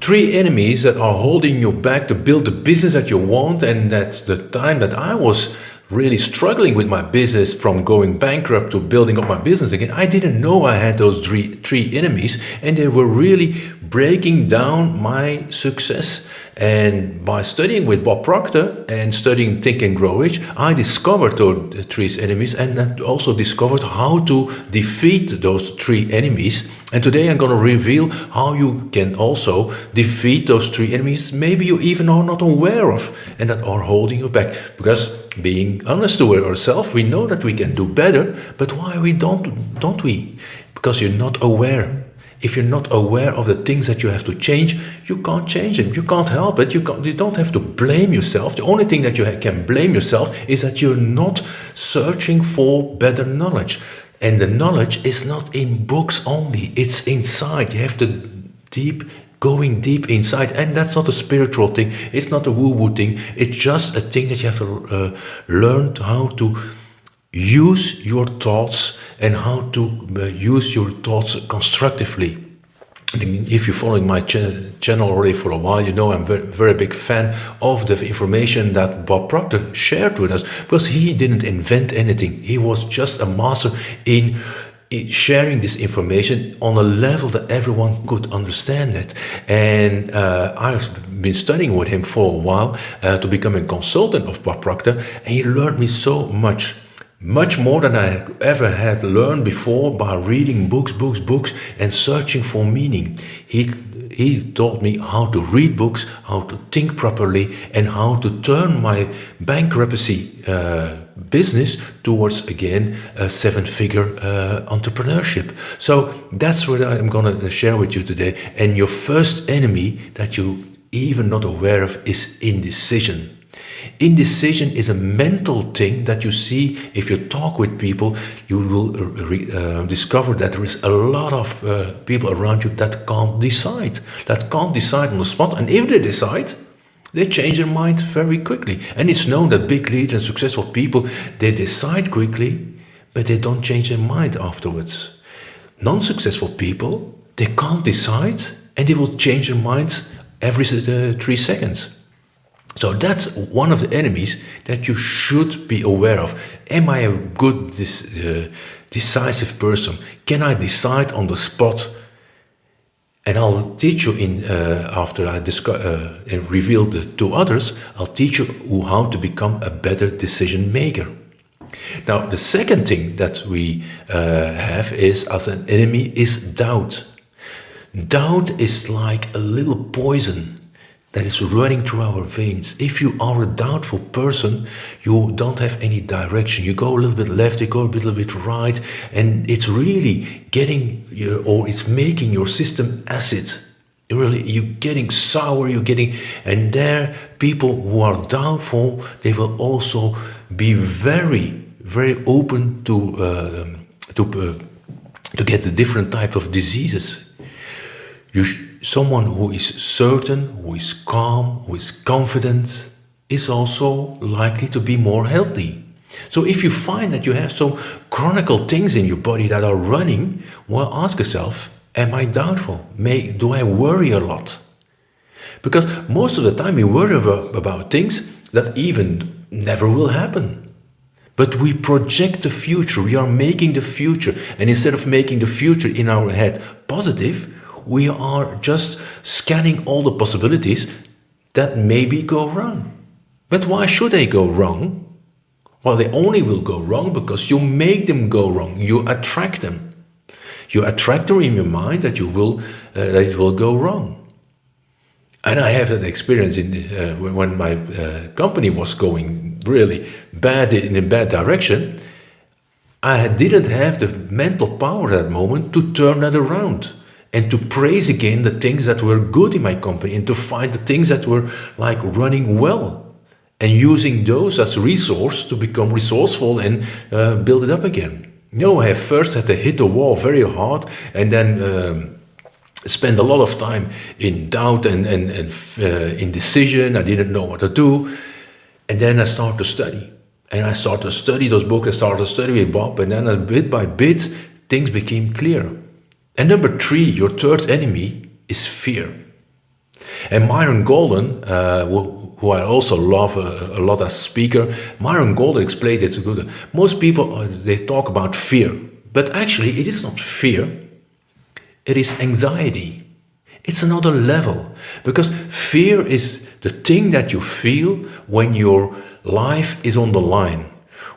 three enemies that are holding you back to build the business that you want. And that's the time that I was really struggling with my business, from going bankrupt to building up my business again. I didn't know I had those three enemies, and they were really breaking down my success. And by studying with Bob Proctor and studying Think and Grow Rich, I discovered those three enemies, and I also discovered how to defeat those three enemies. And today I'm going to reveal how you can also defeat those three enemies maybe you even are not aware of and that are holding you back. Because being honest to ourselves, we know that we can do better, but why don't we? Because you're not aware. If you're not aware of the things that you have to change, you can't change them. You can't help it. You don't have to blame yourself. The only thing that you can blame yourself is that you're not searching for better knowledge. And the knowledge is not in books only. It's inside. You have to going deep inside. And that's not a spiritual thing. It's not a woo-woo thing. It's just a thing that you have to learn how to use your thoughts and how to use your thoughts constructively. If you're following my channel already for a while, you know I'm very, very big fan of the information that Bob Proctor shared with us, because he didn't invent anything. He was just a master in sharing this information on a level that everyone could understand it. And I've been studying with him for a while to become a consultant of Bob Proctor, and he learned me so much more than I ever had learned before by reading books, and searching for meaning. He taught me how to read books, how to think properly, and how to turn my bankruptcy business towards, again, a 7-figure entrepreneurship. So that's what I'm going to share with you today. And your first enemy that you even not aware of is indecision. Indecision is a mental thing that you see. If you talk with people, you will discover that there is a lot of people around you that can't decide on the spot. And if they decide, they change their mind very quickly. And it's known that big leaders and successful people, they decide quickly, but they don't change their mind afterwards. Non-successful people, they can't decide, and they will change their minds every 3 seconds. So that's one of the enemies that you should be aware of. Am I a good, decisive person? Can I decide on the spot? And I'll teach you after I reveal to others, I'll teach you how to become a better decision maker. Now, the second thing that we have is as an enemy is doubt. Doubt is like a little poison that is running through our veins. If you are a doubtful person, you don't have any direction. You go a little bit left, you go a little bit right, and it's really it's making your system acid. You're getting sour, and there, people who are doubtful, they will also be very, very open to get the different type of diseases. Someone who is certain, who is calm, who is confident, is also likely to be more healthy. So if you find that you have some chronic things in your body that are running, well, ask yourself, am I doubtful? Do I worry a lot? Because most of the time we worry about things that even never will happen. But we project the future, we are making the future. And instead of making the future in our head positive, we are just scanning all the possibilities that maybe go wrong. But why should they go wrong? Well, they only will go wrong because you make them go wrong. You attract them. You attract them in your mind that that it will go wrong. And I have that experience when my company was going really bad in a bad direction. I didn't have the mental power at that moment to turn that around and to praise again the things that were good in my company and to find the things that were like running well and using those as a resource to become resourceful and build it up again. I first had to hit the wall very hard and then spend a lot of time in doubt and indecision. I didn't know what to do. And then I started to study. And I started to study those books. I started to study with Bob. And then bit by bit, things became clear. And number 3, your third enemy is fear. And Myron Golden, who I also love a lot as speaker, Myron Golden explained it good. Most people, they talk about fear, but actually it is not fear, it is anxiety. It's another level, because fear is the thing that you feel when your life is on the line.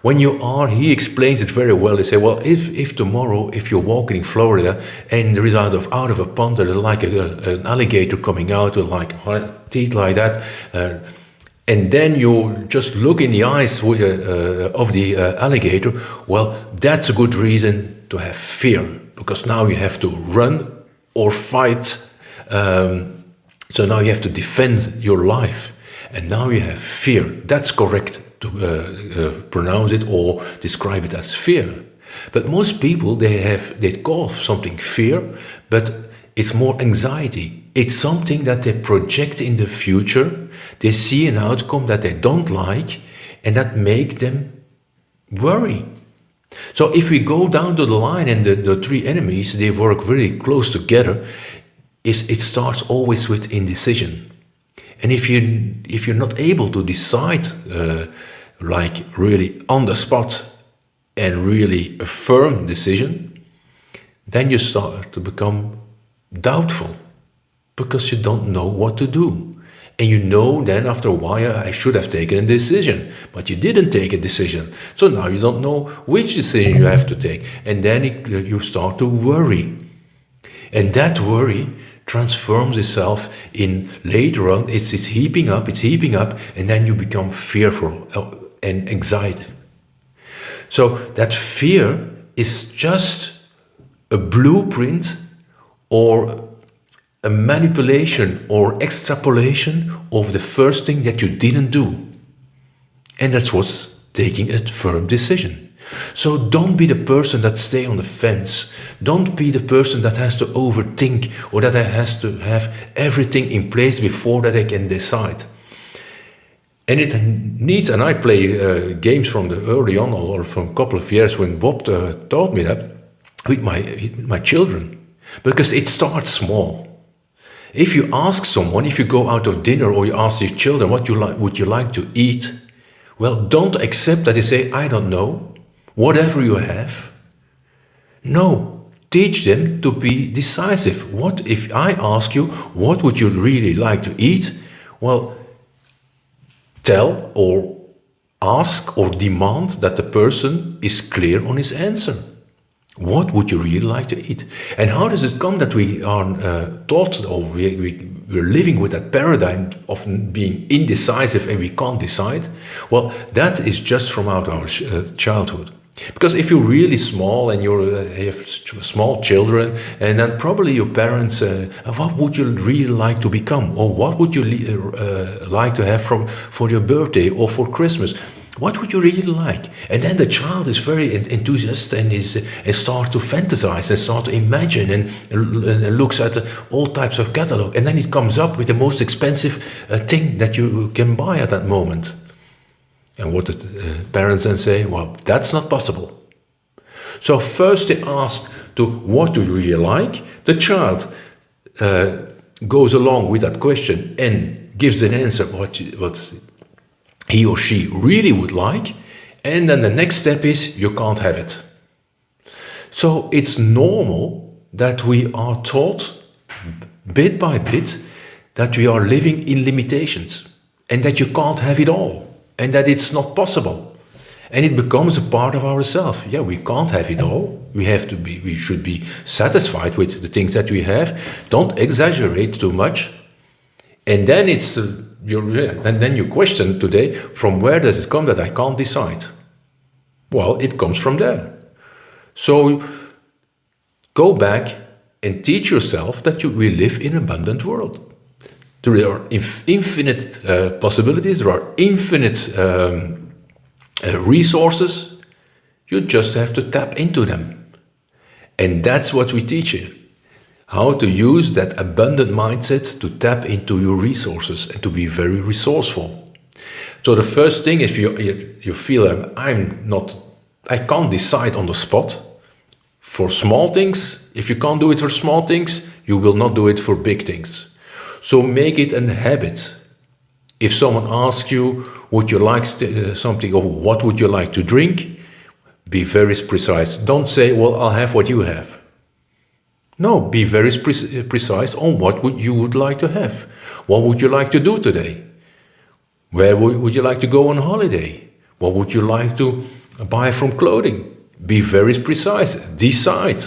When you are, he explains it very well. He said, well, if tomorrow, if you're walking in Florida and there is out of a pond, there's like an alligator coming out with like teeth like that, and then you just look in the eyes of the alligator, well, that's a good reason to have fear, because now you have to run or fight. So now you have to defend your life, and now you have fear. That's correct to pronounce it or describe it as fear. But most people, they call something fear, but it's more anxiety. It's something that they project in the future. They see an outcome that they don't like, and that make them worry. So if we go down to the line and the three enemies, they work very close together, it starts always with indecision. And if you're not able to decide like really on the spot and really a firm decision, then you start to become doubtful because you don't know what to do. And you know then after a while, I should have taken a decision, but you didn't take a decision. So now you don't know which decision you have to take. And then you start to worry. And that worry transforms itself in later on, it's heaping up, and then you become fearful and anxiety. So that fear is just a blueprint or a manipulation or extrapolation of the first thing that you didn't do. And that's what's taking a firm decision. So don't be the person that stay on the fence. Don't be the person that has to overthink or that has to have everything in place before that they can decide. And it needs, and I play games from the early on or from a couple of years when Bob taught me that with my children, because it starts small. If you ask someone, if you go out of dinner or you ask your children what would you like to eat, well, don't accept that they say, I don't know. Whatever you have. No, teach them to be decisive. What if I ask you, what would you really like to eat? Well, tell or ask or demand that the person is clear on his answer. What would you really like to eat? And how does it come that we are taught, or we're living with that paradigm of being indecisive and we can't decide? Well, that is just from our childhood. Because if you're really small and you have small children, and then probably your parents, what would you really like to become? Or what would you like to have for your birthday or for Christmas? What would you really like? And then the child is very enthusiastic and starts to fantasize and start to imagine and looks at all types of catalog. And then it comes up with the most expensive thing that you can buy at that moment. And what the parents then say, well, that's not possible. So first they ask to what do you really like? The child goes along with that question and gives an answer what he or she really would like. And then the next step is you can't have it. So it's normal that we are taught bit by bit that we are living in limitations and that you can't have it all. And that it's not possible. And it becomes a part of ourselves. Yeah, we can't have it all. We should be satisfied with the things that we have. Don't exaggerate too much. And then then you question today, from where does it come that I can't decide? Well, it comes from there. So go back and teach yourself that we live in an abundant world. There are infinite possibilities, there are infinite resources. You just have to tap into them. And that's what we teach you. How to use that abundant mindset to tap into your resources and to be very resourceful. So the first thing, if you feel I can't decide on the spot for small things. If you can't do it for small things, you will not do it for big things. So make it a habit. If someone asks you, would you like something, or what would you like to drink? Be very precise. Don't say, well, I'll have what you have. No, be very precise on what you would like to have. What would you like to do today? Where would you like to go on holiday? What would you like to buy from clothing? Be very precise. Decide.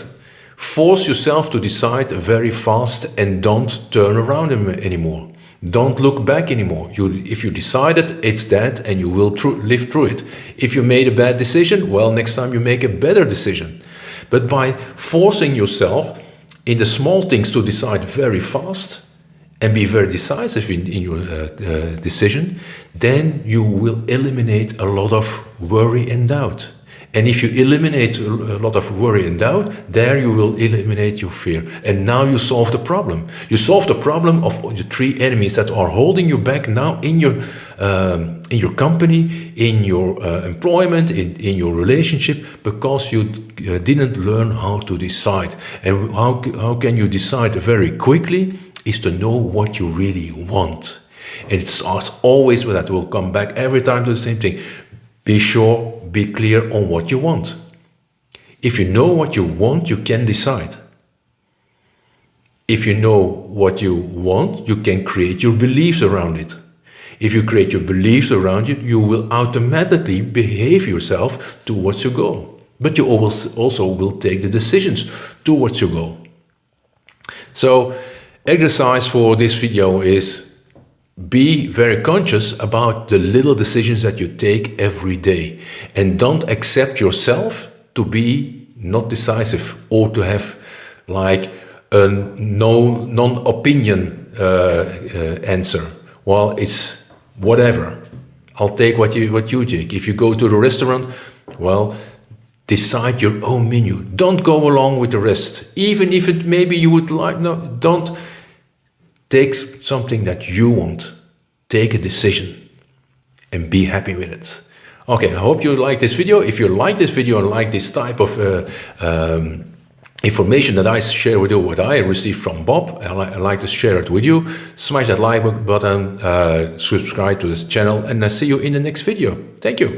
Force yourself to decide very fast and don't turn around anymore. Don't look back anymore. If you decided, it's that, and you will live through it. If you made a bad decision, well, next time you make a better decision. But by forcing yourself in the small things to decide very fast and be very decisive in your decision, then you will eliminate a lot of worry and doubt. And if you eliminate a lot of worry and doubt, there you will eliminate your fear. And now you solve the problem. You solve the problem of the three enemies that are holding you back now in your company, in your employment, in your relationship, because you didn't learn how to decide. And how can you decide very quickly is to know what you really want. And it starts always with that. We'll come back every time to the same thing. Be sure, be clear on what you want. If you know what you want, you can decide. If you know what you want, you can create your beliefs around it. If you create your beliefs around it, you will automatically behave yourself towards your goal. But you also will take the decisions towards your goal. So, exercise for this video is be very conscious about the little decisions that you take every day, and don't accept yourself to be not decisive or to have like a non-opinion answer. Well, it's whatever. I'll take what you take. If you go to the restaurant, well, decide your own menu. Don't go along with the rest, even if it maybe you would like. No, don't. Take something that you want, take a decision, and be happy with it. Okay, I hope you like this video. If you like this video and like this type of information that I share with you, what I received from Bob, I like to share it with you. Smash that like button, subscribe to this channel, and I see you in the next video. Thank you.